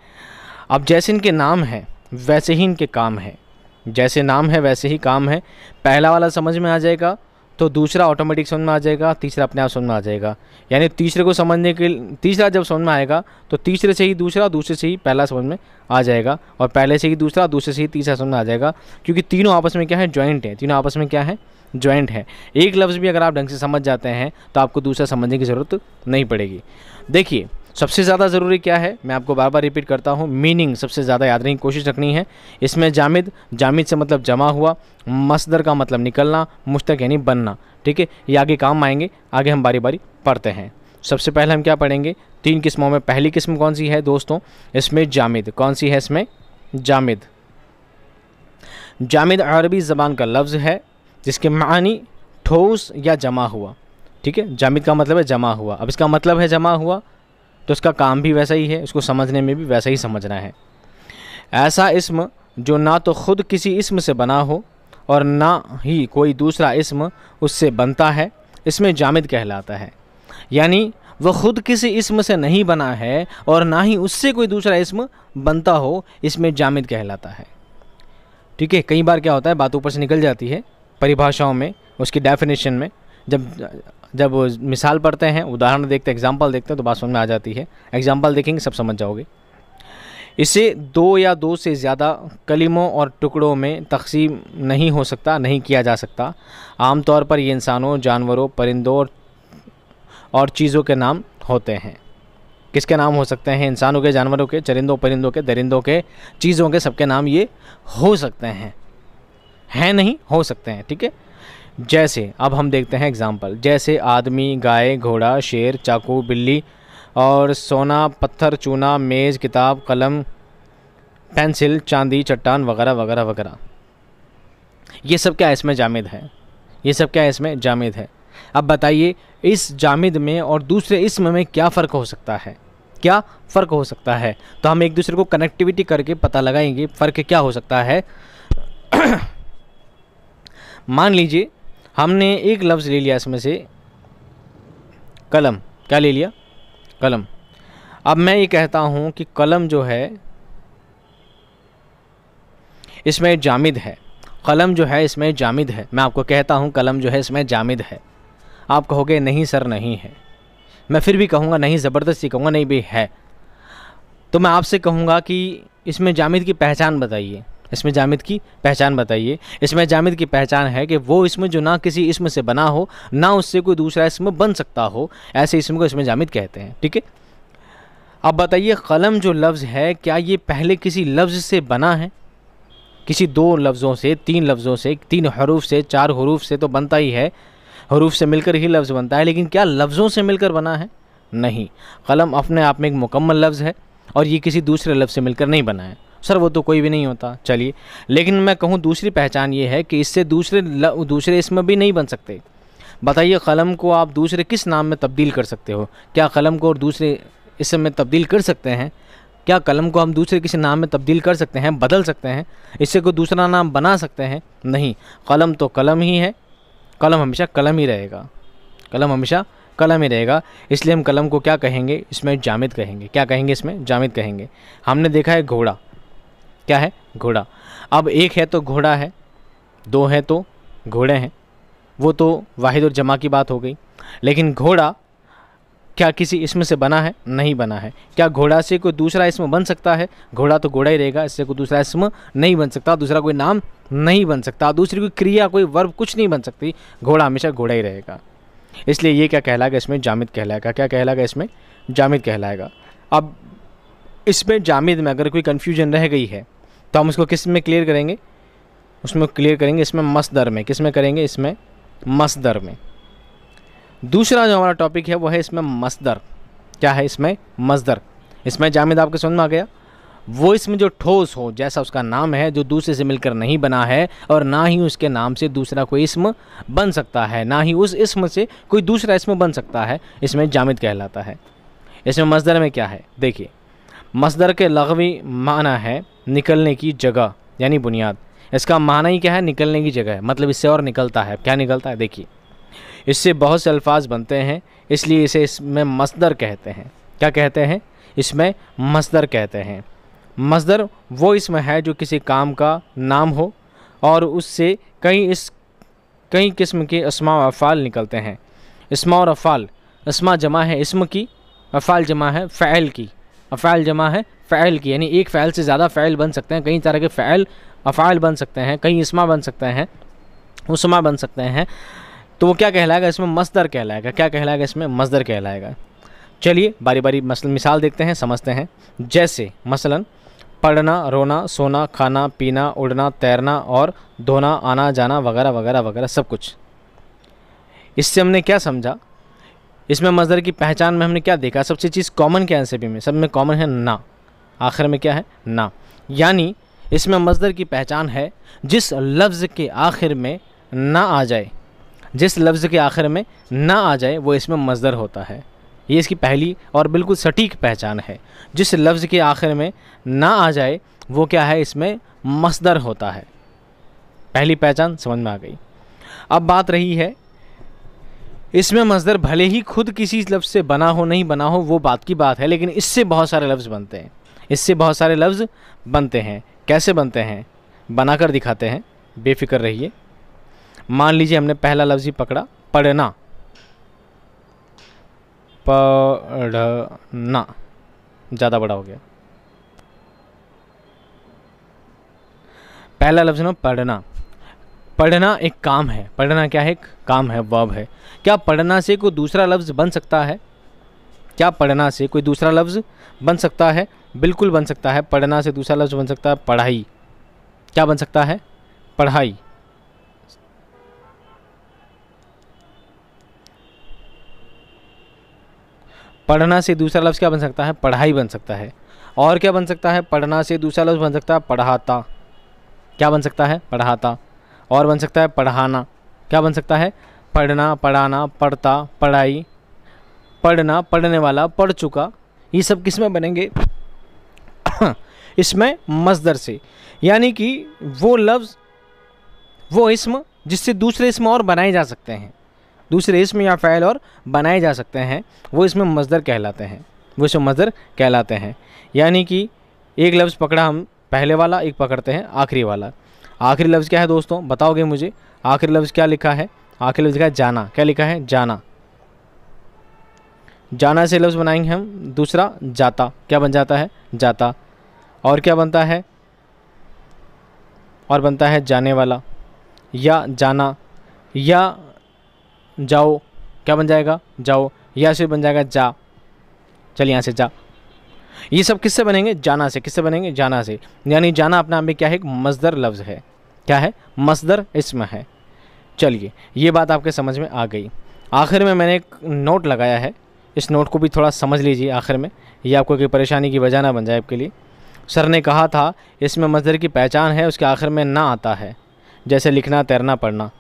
अब जैसे इनके नाम हैं वैसे ही इनके काम हैं, जैसे नाम है वैसे ही काम है। पहला वाला समझ में आ जाएगा तो दूसरा ऑटोमेटिक समझ में आ जाएगा, तीसरा अपने आप समझ में आ जाएगा। यानी तीसरे को समझने के, तीसरा जब समझ में आएगा तो तीसरे से ही दूसरा, दूसरे से ही पहला समझ में आ जाएगा, और पहले से ही दूसरा, दूसरे से ही तीसरा समझ में आ जाएगा, क्योंकि तीनों आपस में क्या है, जॉइंट है। तीनों आपस में क्या है, जॉइंट है। एक लफ्ज़ भी अगर आप ढंग से समझ जाते हैं तो आपको दूसरा समझने की ज़रूरत नहीं पड़ेगी। देखिए, सबसे ज़्यादा ज़रूरी क्या है, मैं आपको बार बार रिपीट करता हूँ, मीनिंग सबसे ज़्यादा याद रखने की कोशिश रखनी है। इसमें जामिद, जामिद से मतलब जमा हुआ, मस्दर का मतलब निकलना, मुश्तक़ यानी बनना, ठीक है। ये आगे काम आएंगे, आगे हम बारी बारी पढ़ते हैं। सबसे पहले हम क्या पढ़ेंगे, तीन किस्मों में पहली किस्म कौन सी है दोस्तों, इसमें जामिद। कौन सी है इसमें, जामिद। जामिद अरबी ज़बान का लफ्ज़ है जिसके मानी ठोस या जमा हुआ, ठीक है। जामिद का मतलब है जमा हुआ। अब इसका मतलब है जमा हुआ, तो इसका काम भी वैसा ही है, उसको समझने में भी वैसा ही समझना है। ऐसा इस्म जो ना तो ख़ुद किसी इस्म से बना हो और ना ही कोई दूसरा इस्म उससे बनता है, इसमें जामिद कहलाता है। यानी वह ख़ुद किसी इस्म से नहीं बना है और ना ही उससे कोई दूसरा इस्म बनता हो, इसमें जामिद कहलाता है, ठीक है। कई बार क्या होता है, बात ऊपर से निकल जाती है परिभाषाओं में, उसकी डेफिनेशन में। जब मिसाल पढ़ते हैं, उदाहरण देखते हैं, एग्जाम्पल देखते हैं, तो बात समझ में आ जाती है। एग्जाम्पल देखेंगे सब समझ जाओगे। इसे दो या दो से ज़्यादा कलिमों और टुकड़ों में तकसीम नहीं हो सकता, नहीं किया जा सकता। आमतौर पर ये इंसानों, जानवरों, परिंदों और चीज़ों के नाम होते हैं। किसके नाम हो सकते हैं, इंसानों के, जानवरों के, चरिंदों परिंदों के, दरिंदों के, चीज़ों के, सबके नाम ये हो सकते हैं नहीं, हो सकते हैं, ठीक है। जैसे अब हम देखते हैं एग्जाम्पल, जैसे आदमी, गाय, घोड़ा, शेर, चाकू, बिल्ली और सोना, पत्थर, चूना, मेज़, किताब, कलम, पेंसिल, चांदी, चट्टान वगैरह वगैरह वगैरह। ये सब क्या इसमें जामिद है, ये सब क्या इसमें जामिद है। अब बताइए, इस जामिद में और दूसरे इस्म में क्या फ़र्क हो सकता है, क्या फ़र्क हो सकता है। तो हम एक दूसरे को कनेक्टिविटी करके पता लगाएंगे फ़र्क क्या हो सकता है। मान लीजिए हमने एक लफ्ज़ ले लिया इसमें से, कलम। क्या ले लिया, कलम। अब मैं ये कहता हूँ कि कलम जो है, इसमें जामिद है। कलम जो है इसमें जामिद है। मैं आपको कहता हूँ कलम जो है इसमें जामिद है। आप कहोगे नहीं सर नहीं है। मैं फिर भी कहूँगा नहीं, ज़बरदस्ती कहूँगा नहीं भी है। तो मैं आपसे कहूँगा कि इसमें जामिद की पहचान बताइए। इसमें जामिद की पहचान बताइए। इसमें जामिद की पहचान है कि वो इसम जो ना किसी इसम से बना हो, ना उससे कोई दूसरा इसम बन सकता हो, ऐसे इसम को इसमें जामिद कहते हैं। ठीक है। अब बताइए कलम जो लफ्ज़ है क्या ये पहले किसी लफ्ज़ से बना है? किसी 2 लफ्ज़ों से, 3 लफ्ज़ों से, 3 हरूफ से, 4 हरूफ से तो बनता ही है। हरूफ से मिलकर ही लफ्ज़ बनता है, लेकिन क्या लफ्ज़ों से मिलकर बना है? नहीं। कलम अपने आप में एक मुकम्मल लफ्ज़ है और ये किसी दूसरे लफ्ज़ से मिलकर नहीं बना है। सर वो तो कोई भी नहीं होता। चलिए, लेकिन मैं कहूँ दूसरी पहचान ये है कि इससे दूसरे इसम भी नहीं बन सकते। बताइए कलम को आप दूसरे किस नाम में तब्दील कर सकते हो? क्या कलम को और दूसरे इसम में तब्दील कर सकते हैं? क्या कलम को हम दूसरे किसी नाम में तब्दील कर सकते हैं, बदल सकते हैं, इससे कोई दूसरा नाम बना सकते हैं? नहीं। कलम तो कलम ही है। कलम हमेशा कलम ही रहेगा। कलम हमेशा कलम ही रहेगा। इसलिए हम कलम को क्या कहेंगे? इसमें जामिद कहेंगे। क्या कहेंगे? इसमें जामिद कहेंगे। हमने देखा है घोड़ा, क्या है? घोड़ा। अब एक है तो घोड़ा है, 2 है तो घोड़े हैं। वो तो वाहिद और जमा की बात हो गई। लेकिन घोड़ा क्या किसी इसम से बना है? नहीं बना है। क्या घोड़ा से कोई दूसरा इसम बन सकता है? घोड़ा तो घोड़ा ही रहेगा, इससे कोई दूसरा इसम नहीं बन सकता, दूसरा कोई नाम नहीं बन सकता, दूसरी कोई क्रिया, कोई वर्ब कुछ नहीं बन सकती। घोड़ा हमेशा घोड़ा ही रहेगा। इसलिए ये क्या कहलाएगा? इसमें जामिद कहलाएगा। क्या कहलाएगा? इसमें जामिद कहलाएगा। अब इसमें जामिद में अगर कोई कन्फ्यूजन रह गई है तो हम उसको किस में क्लियर करेंगे? उसमें क्लियर करेंगे इसमें मसदर में। किस में करेंगे? इसमें मसदर में। दूसरा जो हमारा टॉपिक है वो है इसमें मसदर। क्या है? इसमें मसदर। इसमें जामिद आपके समझ में आ गया? वो इसमें जो ठोस हो, जैसा उसका नाम है, जो दूसरे से मिलकर नहीं बना है और ना ही उसके नाम से दूसरा कोई इसम बन सकता है, ना ही उस इसम से कोई दूसरा इसम बन सकता है, इसमें जामिद कहलाता है। इसमें मसदर में क्या है? देखिए, मसदर के लग़वी माना है निकलने की जगह यानी बुनियाद। इसका माना ही क्या है? निकलने की जगह है, मतलब इससे और निकलता है। क्या निकलता है? देखिए, इससे बहुत से अल्फाज बनते हैं, इसलिए इसे इसमें मसदर कहते हैं। क्या कहते हैं? इसमें मसदर कहते हैं। मसदर वो इसम है जो किसी काम का नाम हो और उससे कई किस्म के अस्मा व अफ़ाल निकलते हैं। अस्मा और अफ़ाल, अस्मा जमा है इसम की, अफ़ाल जमा है फ़ैल की। अफ़ाल जमा है फ़ैल की, यानी एक फ़ैल से ज़्यादा फ़ैल बन सकते हैं, कई तरह के फ़ैल अफ़ाल बन सकते हैं, कई इसमा बन सकते हैं, उसमा बन सकते हैं। तो वो क्या कहलाएगा? इसमें मसदर कहलाएगा। क्या कहलाएगा? इसमें मसदर कहलाएगा। चलिए बारी बारी मिसाल देखते हैं, समझते हैं। जैसे मसलन पढ़ना, रोना, सोना, खाना, पीना, उड़ना, तैरना और धोना, आना जाना वगैरह वगैरह वगैरह सब कुछ। इससे हमने क्या समझा? इसमें मसदर की पहचान में हमने क्या देखा? सबसे चीज़ कॉमन क्या है? सभी में, सब में कॉमन है ना। आखिर में क्या है? ना। यानी इसमें मसदर की पहचान है जिस लफ्ज़ के आखिर में ना आ जाए, जिस लफ्ज़ के आखिर में ना आ जाए वो इसमें मसदर होता है। ये इसकी पहली और बिल्कुल सटीक पहचान है। जिस लफ्ज़ के आखिर में ना आ जाए वो क्या है? इसमें मसदर होता है। पहली पहचान समझ में आ गई। अब बात रही है इसमें मसदर भले ही खुद किसी लफ्ज़ से बना हो नहीं बना हो, वो बात की बात है, लेकिन इससे बहुत सारे लफ्ज़ बनते हैं। इससे बहुत सारे लफ्ज़ बनते हैं। कैसे बनते हैं? बनाकर दिखाते हैं, बेफिक्र रहिए। मान लीजिए हमने पहला लफ्ज़ ही पकड़ा, पढ़ना। पढ़ना ज़्यादा बड़ा हो गया। पहला लफ्ज़ ना पढ़ना। पढ़ना एक काम है। पढ़ना क्या है? एक काम है, वर्ब है। क्या पढ़ना से कोई दूसरा लफ्ज़ बन सकता है? क्या पढ़ना से कोई दूसरा लफ्ज़ बन सकता है? बिल्कुल बन सकता है। पढ़ना से दूसरा लफ्ज़ बन सकता है पढ़ाई। क्या बन सकता है? पढ़ाई। पढ़ना से दूसरा लफ्ज़ क्या बन सकता है? पढ़ाई बन सकता है। और क्या बन सकता है? पढ़ना से दूसरा लफ्ज़ बन सकता है पढ़ाता। क्या बन सकता है? पढ़ाता। और बन सकता है पढ़ाना। क्या बन सकता है? पढ़ना, पढ़ाना, पढ़ता, पढ़ाई, पढ़ना, पढ़ने वाला, पढ़ चुका। ये सब किस में बनेंगे? इसमें मसदर से। यानी कि वो लफ्ज़, वो इस्म जिससे दूसरे इस्म और बनाए जा सकते हैं, दूसरे इस्म या फ़ैल और बनाए जा सकते हैं, वो इसमें मसदर कहलाते हैं। वो इसमें मसदर कहलाते हैं। यानी कि एक लफ्ज़ पकड़ा हम पहले वाला, एक पकड़ते हैं आखिरी वाला। आखिरी लफ्ज़ क्या है दोस्तों, बताओगे मुझे? आखिरी लफ्ज़ क्या लिखा है? आखिरी लफ्ज़ लिखा है जाना। क्या लिखा है? जाना। जाना से लफ्ज़ बनाएंगे हम दूसरा जाता। क्या बन जाता है? जाता। और क्या बनता है? और बनता है जाने वाला या जाना या जाओ। क्या बन जाएगा? जाओ। या से बन जाएगा जा। चल यहाँ से जा। ये सब किससे बनेंगे? जाना से। किससे बनेंगे? जाना से। यानी जाना अपने आप में क्या है? एक मस्दर लफ्ज़ है। क्या है? मस्दर इस्म है। चलिए, ये बात आपके समझ में आ गई। आखिर में मैंने एक नोट लगाया है, इस नोट को भी थोड़ा समझ लीजिए आखिर में, ये आपको कोई परेशानी की वजह ना बन जाए आपके लिए। सर ने कहा था इसमें मस्दर की पहचान है, उसके आखिर में ना आता है, जैसे लिखना, तैरना, पढ़ना।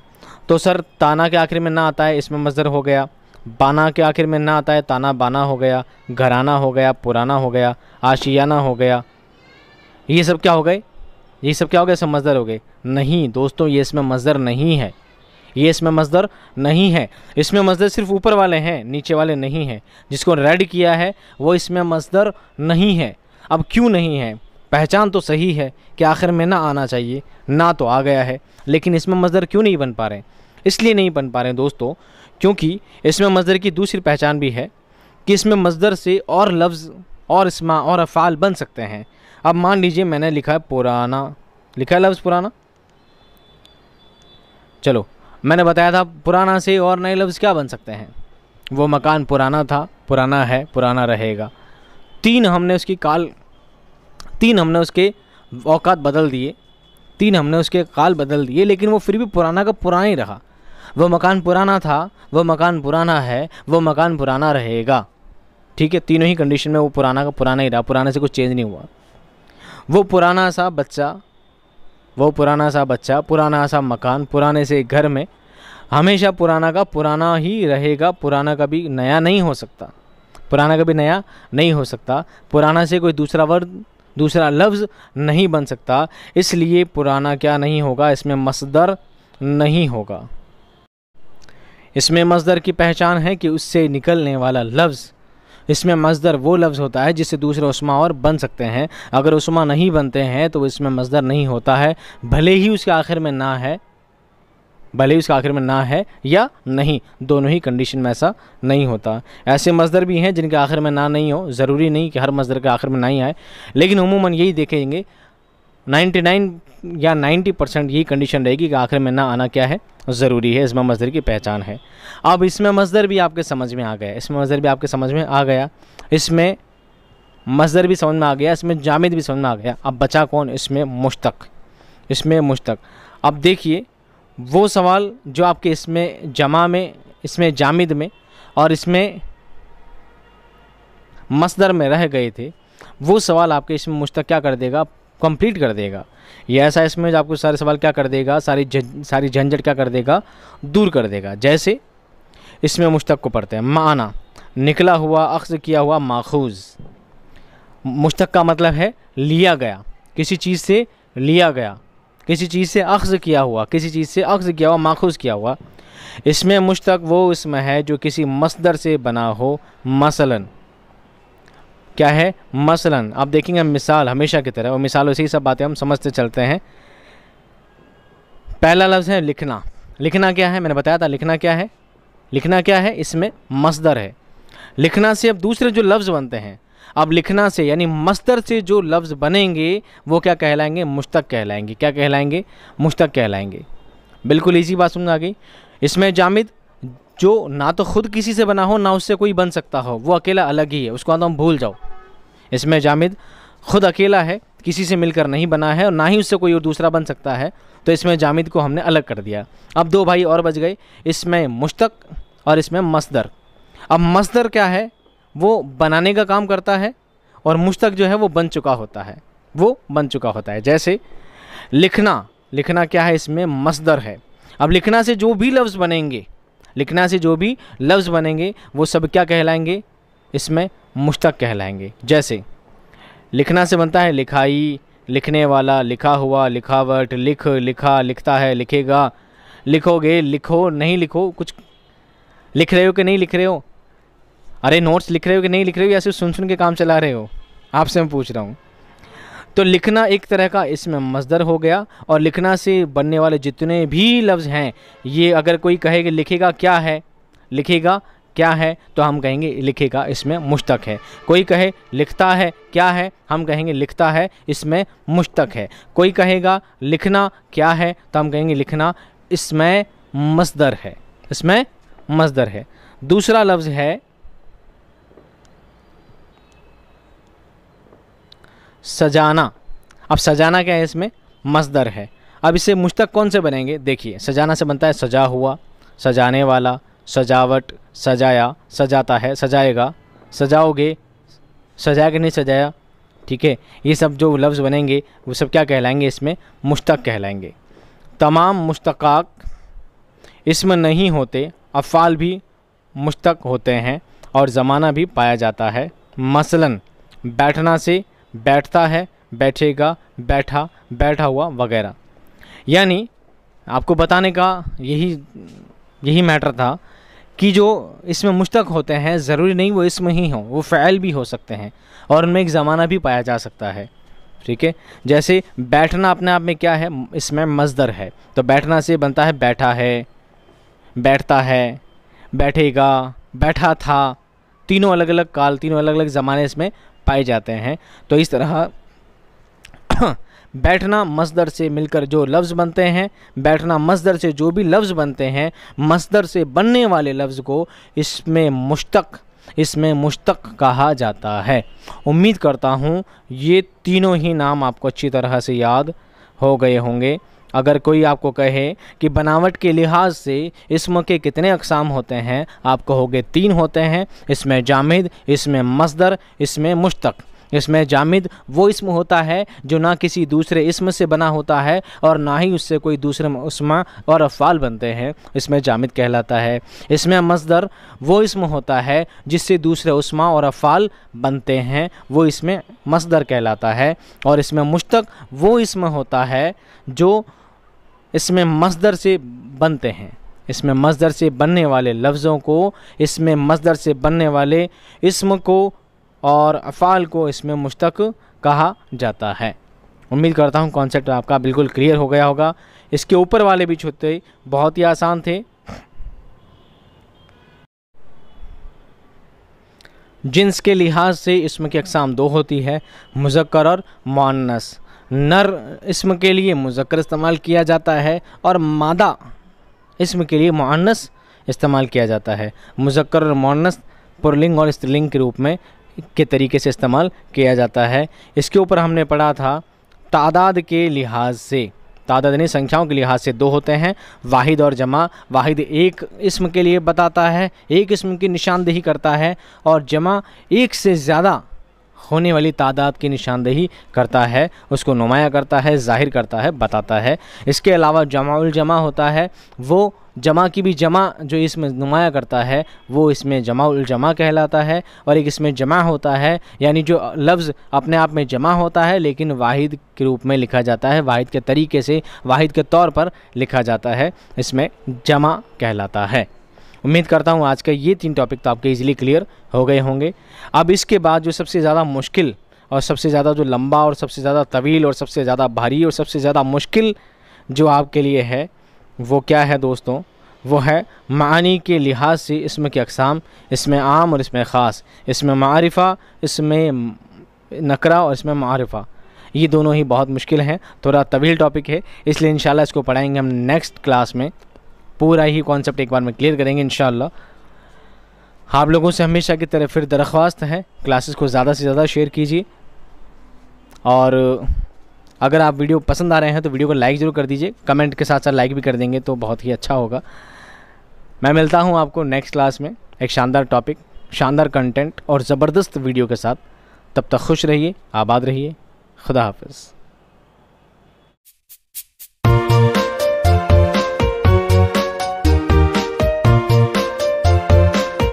तो सर ताना के आखिर में ना आता है, इसमें मस्दर हो गया। बाना के आखिर में ना आता है, ताना बाना हो गया। घराना हो गया, पुराना हो गया, आशियाना हो गया। ये सब क्या हो गए? ये सब क्या हो गए? सब मस्दर हो गए? नहीं दोस्तों, ये इसमें मस्दर नहीं है। ये इसमें मस्दर नहीं है। इसमें मस्दर सिर्फ ऊपर वाले हैं, नीचे वाले नहीं हैं। जिसको रेड किया है वो इसमें मस्दर नहीं है। अब क्यों नहीं है? पहचान तो सही है कि आखिर में ना आना चाहिए, ना तो आ गया है, लेकिन इसमें मस्दर क्यों नहीं बन पा रहे? इसलिए नहीं बन पा रहे दोस्तों क्योंकि इसमें मस्दर की दूसरी पहचान भी है कि इसमें मस्दर से और लफ्ज़ और इस्मा और अफ़ाल बन सकते हैं। अब मान लीजिए मैंने लिखा है पुराना, लिखा है लफ्ज़ पुराना। चलो, मैंने बताया था पुराना से और नए लफ्ज़ क्या बन सकते हैं? वो मकान पुराना था, पुराना है, पुराना रहेगा। तीन हमने उसके औकात बदल दिए, तीन हमने उसके काल बदल दिए, लेकिन वो फिर भी पुराना का पुराना ही रहा। वो मकान पुराना था, वो मकान पुराना है, वो मकान पुराना रहेगा। ठीक है, तीनों ही कंडीशन में वो पुराना का पुराना ही रहा, पुराने से कुछ चेंज नहीं हुआ। वो पुराना सा बच्चा, पुराना सा मकान, पुराने से घर में हमेशा पुराना का पुराना ही रहेगा। पुराना कभी नया नहीं हो सकता, पुराना कभी नया नहीं हो सकता। पुराना से कोई दूसरा वर्ड, दूसरा लफ्ज़ नहीं बन सकता। इसलिए पुराना क्या नहीं होगा? इसमें मस्दर नहीं होगा। इसमें मस्दर की पहचान है कि उससे निकलने वाला लफ्ज़, इसमें मस्दर वो लफ्ज़ होता है जिससे दूसरे उस्मा और बन सकते हैं। अगर उस्मा नहीं बनते हैं तो इसमें मस्दर नहीं होता है, भले ही उसके आखिर में ना है, भले ही उसके आखिर में ना है या नहीं, दोनों ही कंडीशन में ऐसा नहीं होता। ऐसे मस्दर भी हैं जिनके आखिर में ना नहीं हो, ज़रूरी नहीं कि हर मस्दर के आखिर में ना ही आए, लेकिन उमूमन यही देखेंगे 99 या 90% यही कंडीशन रहेगी कि आखिर में ना आना क्या है? ज़रूरी है। इसमें मस्दर की पहचान है। अब इसमें मस्दर भी आपके समझ में आ गया, इसमें मस्दर भी आपके समझ में आ गया, इसमें मस्दर भी समझ में आ गया, इसमें जामिद भी समझ में आ गया। अब बचा कौन? इसमें मुश्तक। इसमें मुश्तक। अब देखिए वो सवाल जो आपके इसमें जमा में, इसमें जामिद में और इसमें मस्दर में रह गए थे, वो सवाल आपके इसमें मुश्तक क्या कर देगा? कंप्लीट कर देगा। ये ऐसा इसमें जो आपको सारे सवाल क्या कर देगा? सारी झंझट क्या कर देगा? दूर कर देगा। जैसे इसमें मुश्तक को पढ़ते हैं, माना, निकला हुआ, अख्ज़ किया हुआ, माखूज़। मुश्तक का मतलब है लिया गया, किसी चीज़ से लिया गया, किसी चीज़ से अख्ज़ किया हुआ, किसी चीज़ से अख्ज़ किया हुआ, माखूज़ किया हुआ। इसमें मुश्तक वो इसमें है जो किसी मस्दर से बना हो। मसलन क्या है? मसलन। अब देखेंगे मिसाल हमेशा की तरह, और मिसाल वैसे ही सब बातें हम समझते चलते हैं। पहला लफ्ज़ है लिखना। लिखना क्या है? मैंने बताया था लिखना क्या है। लिखना क्या है? इसमें मस्दर है। लिखना से अब दूसरे जो लफ्ज़ बनते हैं, अब लिखना से यानी मस्दर से जो लफ्ज़ बनेंगे वो क्या कहलाएंगे? मुश्तक कहलाएंगे। क्या कहलाएंगे? मुश्तक कहलाएंगे। बिल्कुल ईजी बात समझ आ गई। इसमें जामिद जो ना तो खुद किसी से बना हो ना उससे कोई बन सकता हो, वो अकेला अलग ही है, उसको तो हम भूल जाओ। इसमें जामिद खुद अकेला है, किसी से मिलकर नहीं बना है और ना ही उससे कोई और दूसरा बन सकता है, तो इसमें जामिद को हमने अलग कर दिया। अब दो भाई और बच गए, इसमें मुश्तक और इसमें मस्दर। अब मस्दर क्या है? वो बनाने का काम करता है और मुश्तक जो है वो बन चुका होता है, वो बन चुका होता है। जैसे लिखना, लिखना क्या है? इसमें मस्दर है। अब लिखना से जो भी लफ्ज़ बनेंगे, लिखना से जो भी लफ्ज़ बनेंगे वो सब क्या कहलाएंगे? इसमें मुश्तक कहलाएंगे। जैसे लिखना से बनता है लिखाई, लिखने वाला, लिखा हुआ, लिखावट, लिख, लिखा, लिखता है, लिखेगा, लिखोगे, लिखो, नहीं लिखो, कुछ लिख रहे हो कि नहीं लिख रहे हो? अरे नोट्स लिख रहे हो कि नहीं लिख रहे हो, या सिर्फ सुन सुन के काम चला रहे हो? आपसे मैं पूछ रहा हूँ। तो लिखना एक तरह का इसमें मस्दर हो गया, और लिखना से बनने वाले जितने भी लफ्ज़ हैं, ये अगर कोई कहे कि लिखेगा क्या है, लिखेगा क्या है, तो हम कहेंगे लिखेगा इसमें मुश्तक है। कोई कहे लिखता है क्या है, हम कहेंगे लिखता है इसमें मुश्तक है। कोई कहेगा लिखना क्या है, तो हम कहेंगे लिखना इसमें मस्दर है, इसमें मस्दर है। दूसरा लफ्ज़ है सजाना। अब सजाना क्या है, इसमें मस्दर है। अब इसे मुश्तक कौन से बनेंगे, देखिए सजाना से बनता है सजा हुआ, सजाने वाला, सजावट, सजाया, सजाता है, सजाएगा, सजाओगे, सजाएगा नहीं सजाया, ठीक है। ये सब जो लफ्ज़ बनेंगे वो सब क्या कहलाएंगे, इसमें मुश्तक कहलाएंगे। तमाम मुश्तकाक इसमें नहीं होते, अफ़ाल भी मुश्तक होते हैं और ज़माना भी पाया जाता है। मसलन बैठना से बैठता है, बैठेगा, बैठा, बैठा हुआ वगैरह। यानी आपको बताने का यही मैटर था कि जो इसमें मुश्तक होते हैं ज़रूरी नहीं वो इसमें ही हों, वो फ़ैल भी हो सकते हैं और उनमें एक ज़माना भी पाया जा सकता है, ठीक है। जैसे बैठना अपने आप में क्या है, इसमें मस्दर है, तो बैठना से बनता है बैठा है, बैठता है, बैठेगा, बैठा था। तीनों अलग अलग काल, तीनों अलग अलग ज़माने इसमें पाए जाते हैं। तो इस तरह बैठना मस्दर से मिलकर जो लफ्ज़ बनते हैं, बैठना मस्दर से जो भी लफ्ज़ बनते हैं, मस्दर से बनने वाले लफ्ज़ को इसमें मुश्तक कहा जाता है। उम्मीद करता हूँ ये तीनों ही नाम आपको अच्छी तरह से याद हो गए होंगे। अगर कोई आपको कहे कि बनावट के लिहाज से इस्म के कितने अक़साम होते हैं, आप कहोगे 3 होते हैं, इसमें जामिद, इसमें मस्दर, इसमें मुश्तक। इसमें जामिद वो इस्म होता है जो ना किसी दूसरे इस्म से बना होता है और ना ही उससे कोई दूसरे उस्मा और अफ़ाल बनते हैं, इसमें जामिद कहलाता है। इसमें मस्दर वो इस्म होता है जिससे दूसरे उस्मा और अफ़ाल बनते हैं, वो इसमें मस्दर कहलाता है। और इसमें मुश्तक वो इस्म होता है जो इसमें मस्दर से बनते हैं, इसमें मस्दर से बनने वाले लफ्ज़ों को, इसमें मस्दर से बनने वाले इस्म को और अफ़ाल को इसमें मुश्तक कहा जाता है। उम्मीद करता हूँ कॉन्सेप्ट आपका बिल्कुल क्लियर हो गया होगा। इसके ऊपर वाले भी छोटे बहुत ही आसान थे। जिन्स के लिहाज से इस्म की अक़साम 2 होती है, मुज़क्कर और मुअन्नस। नर इस्म के लिए मुज़क्कर इस्तेमाल किया जाता है और मादा इस्म के लिए मुअन्नस इस्तेमाल किया जाता है। मुज़क्कर और मुअन्नस पुल्लिंग और स्त्रीलिंग के रूप में के तरीके से इस्तेमाल किया जाता है। इसके ऊपर हमने पढ़ा था तादाद के लिहाज से, तादाद यानी संख्याओं के लिहाज से 2 होते हैं, वाहिद और जमा। वाहिद एक इस्म के लिए बताता है, एक इस्म की निशानदेही करता है, और जमा एक से ज़्यादा होने वाली तादाद की निशानदेही करता है, उसको नुमाया करता है, ज़ाहिर करता है, बताता है। इसके अलावा जमाउल जमा होता है, वो जमा की भी जमा जो इसमें नुमाया करता है वो इसमें जमाउल जमा कहलाता है। और एक इसमें जमा होता है, यानी जो लफ्ज़ अपने आप में जमा होता है लेकिन वाहिद के रूप में लिखा जाता है, वाहिद के तरीके से, वाहिद के तौर पर लिखा जाता है, इसमें जमा कहलाता है। उम्मीद करता हूँ आज का ये 3 टॉपिक तो आपके इजीली क्लियर हो गए होंगे। अब इसके बाद जो सबसे ज़्यादा मुश्किल और सबसे ज़्यादा जो लंबा और सबसे ज़्यादा तवील और सबसे ज़्यादा भारी और सबसे ज़्यादा मुश्किल जो आपके लिए है वो क्या है दोस्तों, वो है मानी के लिहाज से इस्म की अक़साम। इसमें आम और इसमें ख़ास, इसमें मारिफ़ा, इसमें नकरा और इसमें मारिफ़ा। ये दोनों ही बहुत मुश्किल हैं, थोड़ा तवील टॉपिक है, इसलिए इंशाल्लाह इसको पढ़ाएंगे हम नेक्स्ट क्लास में। पूरा ही कॉन्सेप्ट एक बार में क्लियर करेंगे इंशाल्लाह। आप लोगों से हमेशा की तरह फिर दरख्वास्त है, क्लासेस को ज़्यादा से ज़्यादा शेयर कीजिए, और अगर आप वीडियो पसंद आ रहे हैं तो वीडियो को लाइक ज़रूर कर दीजिए, कमेंट के साथ साथ लाइक भी कर देंगे तो बहुत ही अच्छा होगा। मैं मिलता हूं आपको नेक्स्ट क्लास में एक शानदार टॉपिक, शानदार कंटेंट और ज़बरदस्त वीडियो के साथ। तब तक खुश रहिए, आबाद रहिए, खुदा हाफ़िज़।